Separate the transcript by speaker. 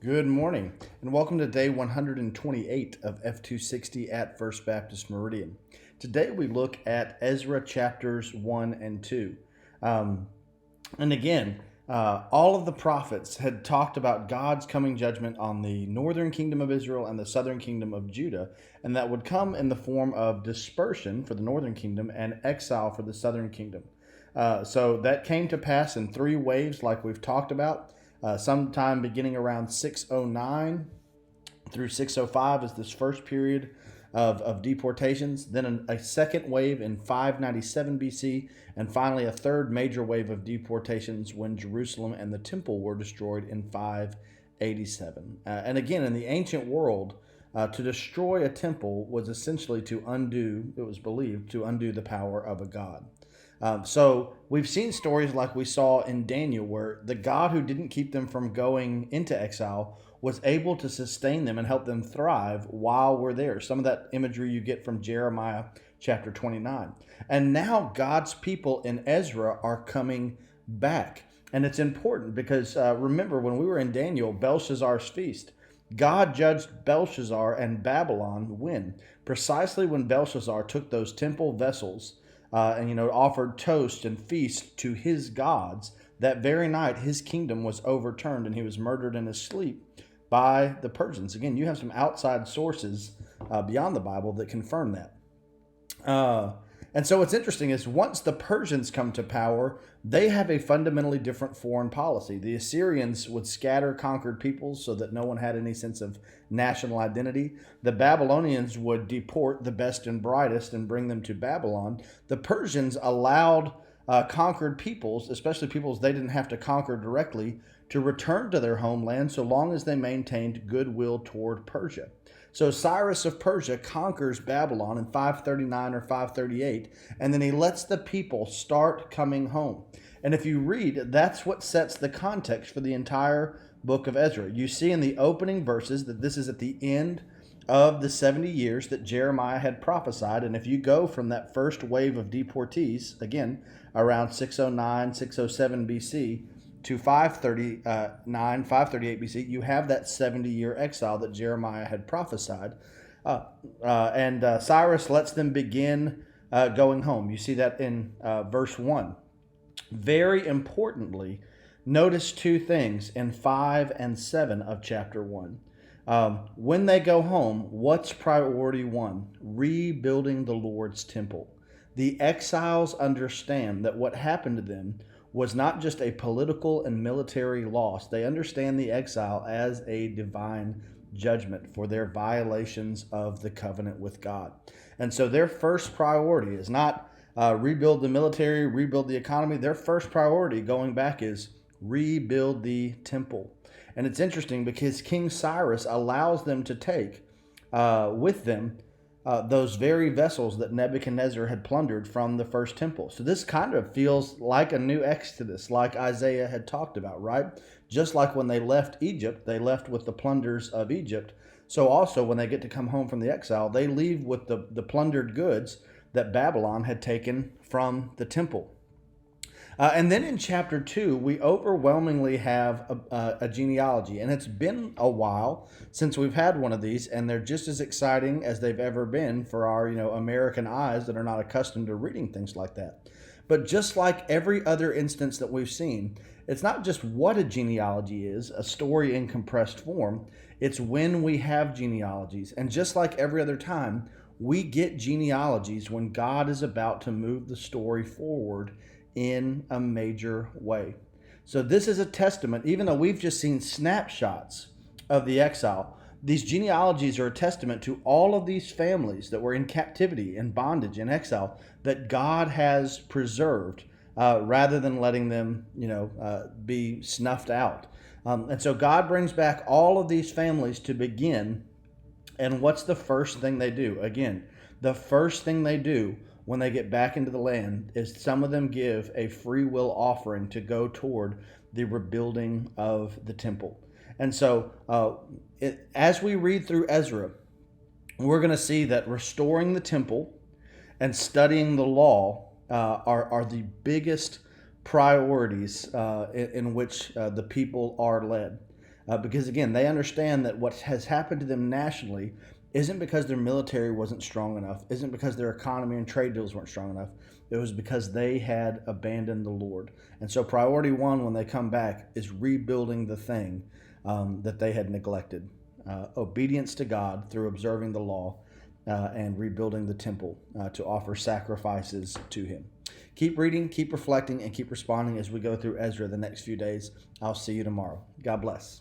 Speaker 1: Good morning, and welcome to day 128 of F260 at First Baptist Meridian. Today we look at Ezra chapters 1 and 2. And again, all of the prophets had talked about God's coming judgment on the northern kingdom of Israel and the southern kingdom of Judah, and that would come in the form of dispersion for the northern kingdom and exile for the southern kingdom. So that came to pass in three waves, like we've talked about. Sometime beginning around 609 through 605 is this first period of deportations, then a second wave in 597 BC, and finally a third major wave of deportations when Jerusalem and the temple were destroyed in 587. And again, in the ancient world, to destroy a temple was essentially to undo, it was believed, to undo the power of a god. So we've seen stories like we saw in Daniel where the God who didn't keep them from going into exile was able to sustain them and help them thrive while we're there. Some of that imagery you get from Jeremiah chapter 29. And now God's people in Ezra are coming back. And it's important because remember when we were in Daniel, Belshazzar's feast, God judged Belshazzar and Babylon when? Precisely when Belshazzar took those temple vessels and offered toast and feast to his gods. That very night his kingdom was overturned and he was murdered in his sleep by the Persians. Again, you have some outside sources beyond the Bible that confirm that. And so what's interesting is once the Persians come to power, they have a fundamentally different foreign policy. The Assyrians would scatter conquered peoples so that no one had any sense of national identity. The Babylonians would deport the best and brightest and bring them to Babylon. The Persians allowed conquered peoples, especially peoples they didn't have to conquer directly, to return to their homeland so long as they maintained goodwill toward Persia. So Cyrus of Persia conquers Babylon in 539 or 538, and then he lets the people start coming home. And if you read, that's what sets the context for the entire book of Ezra. You see in the opening verses that this is at the end of the 70 years that Jeremiah had prophesied. And if you go from that first wave of deportees, again, around 609, 607 BC, to 539, 538 BC, you have that 70-year exile that Jeremiah had prophesied. And Cyrus lets them begin going home. You see that in verse 1. Very importantly, notice two things in 5 and 7 of chapter 1. When they go home, what's priority one? Rebuilding the Lord's temple. The exiles understand that what happened to them was not just a political and military loss. They understand the exile as a divine judgment for their violations of the covenant with God. And so their first priority is not rebuild the military, rebuild the economy. Their first priority going back is rebuild the temple. And it's interesting because King Cyrus allows them to take with them those very vessels that Nebuchadnezzar had plundered from the first temple. So this kind of feels like a new Exodus, like Isaiah had talked about, right? Just like when they left Egypt, they left with the plunders of Egypt. So also when they get to come home from the exile, they leave with the plundered goods that Babylon had taken from the temple. And then in chapter 2, we overwhelmingly have a genealogy. And it's been a while since we've had one of these, and they're just as exciting as they've ever been for our American eyes that are not accustomed to reading things like that. But just like every other instance that we've seen, it's not just what a genealogy is, a story in compressed form. It's when we have genealogies. And just like every other time, we get genealogies when God is about to move the story forward in a major way. So this is a testament, even though we've just seen snapshots of the exile, these genealogies are a testament to all of these families that were in captivity, in bondage, in exile, that God has preserved rather than letting them, be snuffed out. And so God brings back all of these families to begin. And what's the first thing they do? Again, the first thing they do when they get back into the land is some of them give a free will offering to go toward the rebuilding of the temple. And so as we read through Ezra, we're going to see that restoring the temple and studying the law are the biggest priorities in which the people are led. because again, they understand that what has happened to them nationally isn't because their military wasn't strong enough, isn't because their economy and trade deals weren't strong enough. It was because they had abandoned the Lord. And so, priority one when they come back is rebuilding the thing that they had neglected. Obedience to God through observing the law and rebuilding the temple to offer sacrifices to Him. Keep reading, keep reflecting, and keep responding as we go through Ezra the next few days. I'll see you tomorrow. God bless.